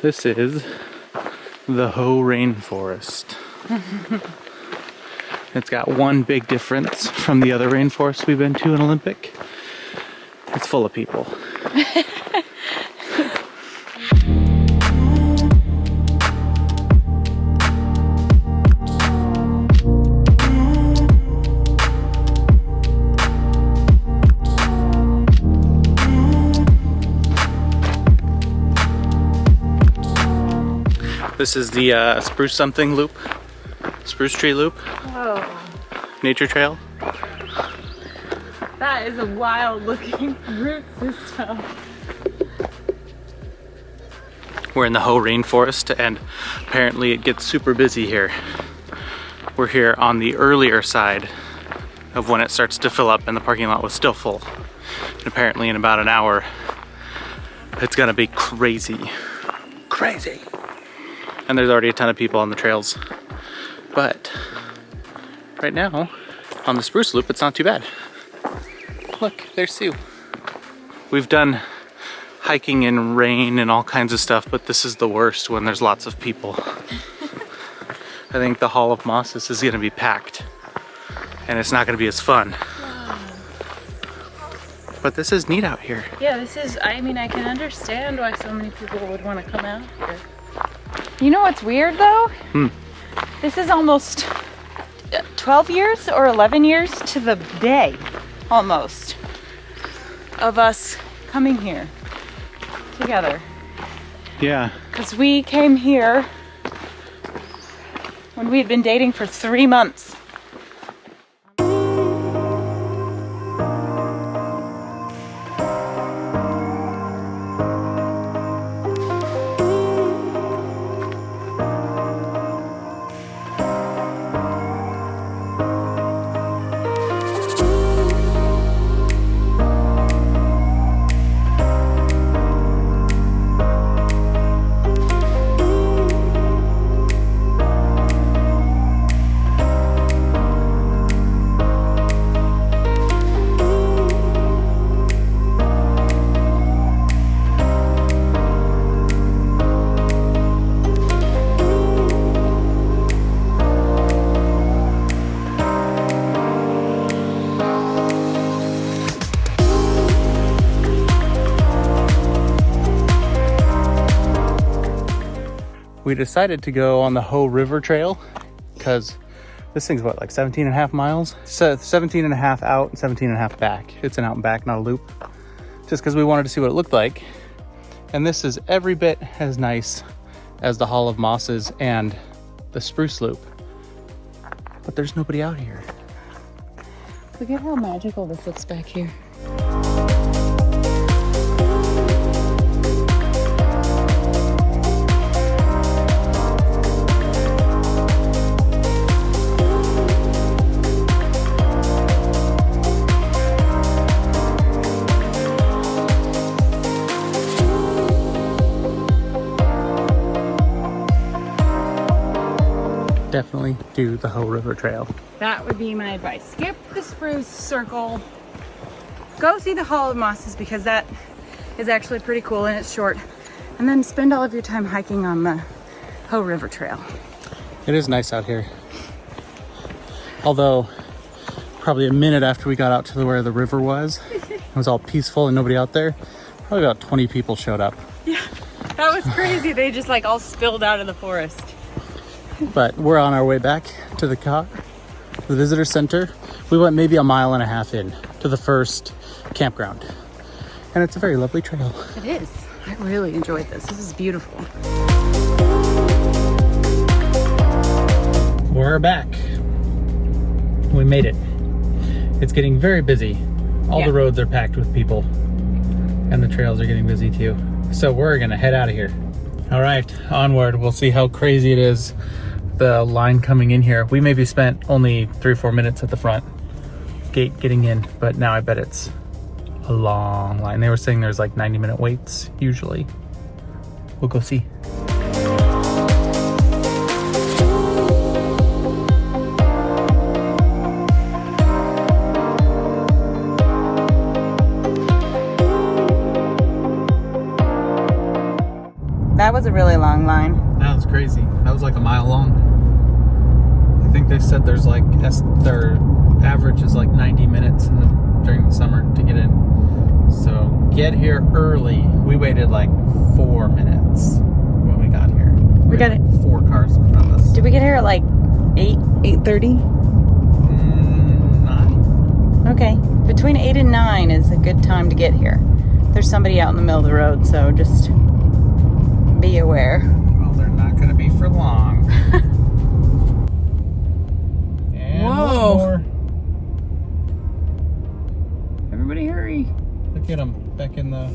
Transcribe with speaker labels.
Speaker 1: This is the Hoh Rainforest. It's got one big difference from the other rainforests we've been to in Olympic. It's full of people. This is the spruce something loop, spruce tree loop.
Speaker 2: Whoa.
Speaker 1: Nature trail.
Speaker 2: That is a wild looking root system.
Speaker 1: We're in the Hoh Rainforest and apparently it gets super busy here. We're here on the earlier side of when it starts to fill up and the parking lot was still full. And apparently in about an hour, it's gonna be crazy. Crazy. And there's already a ton of people on the trails. But right now, on the spruce loop, it's not too bad. Look, there's Sue. We've done hiking in rain and all kinds of stuff, but this is the worst when there's lots of people. I think the Hall of Mosses is gonna be packed and it's not gonna be as fun.
Speaker 2: Wow.
Speaker 1: But this is neat out here.
Speaker 2: Yeah, this is, I mean, I can understand why so many people would want to come out here. You know what's weird though? This is almost 12 years or 11 years to the day, almost, of us coming here together.
Speaker 1: Yeah.
Speaker 2: Because we came here when we had been dating for 3 months.
Speaker 1: We decided to go on the Hoh River Trail because this thing's what, like 17 and a half miles? So 17 and a half out and 17 and a half back. It's an out and back, not a loop. Just because we wanted to see what it looked like. And this is every bit as nice as the Hall of Mosses and the spruce loop. But there's nobody out here.
Speaker 2: Look at how magical this looks back here.
Speaker 1: Definitely do the Hoh River Trail.
Speaker 2: That would be my advice. Skip the spruce circle. Go see the Hall of Mosses because that is actually pretty cool and it's short. And then spend all of your time hiking on the Hoh River Trail.
Speaker 1: It is nice out here. Although, probably a minute after we got out to where the river was, it was all peaceful and nobody out there. Probably about 20 people showed up.
Speaker 2: Yeah, that was crazy. They just like all spilled out of the forest.
Speaker 1: But we're on our way back to the car, the visitor center. We went maybe a mile and a half in to the first campground. And it's a very lovely trail.
Speaker 2: It is. I really enjoyed this. This is beautiful.
Speaker 1: We're back. We made it. It's getting very busy. All the roads are packed with people. And the trails are getting busy too. So we're gonna head out of here. All right, onward. We'll see how crazy it is. The line coming in here. We maybe spent only 3 or 4 minutes at the front gate getting in, but now I bet it's a long line. They were saying there's like 90-minute waits usually. We'll go see.
Speaker 2: that was a really long line.
Speaker 1: That was crazy. That was like a mile long. I think they said their average is like 90 minutes during the summer to get in. So get here early. We waited like 4 minutes when we got here.
Speaker 2: We got
Speaker 1: had, like, 4 cars in front of us.
Speaker 2: Did we get here at like 8:30?
Speaker 1: 9.
Speaker 2: Okay. Between 8 and 9 is a good time to get here. There's somebody out in the middle of the road, so just be aware.
Speaker 1: Well, they're not going to be for long. And
Speaker 2: whoa.
Speaker 1: More.
Speaker 2: Everybody hurry.
Speaker 1: Look at them back in the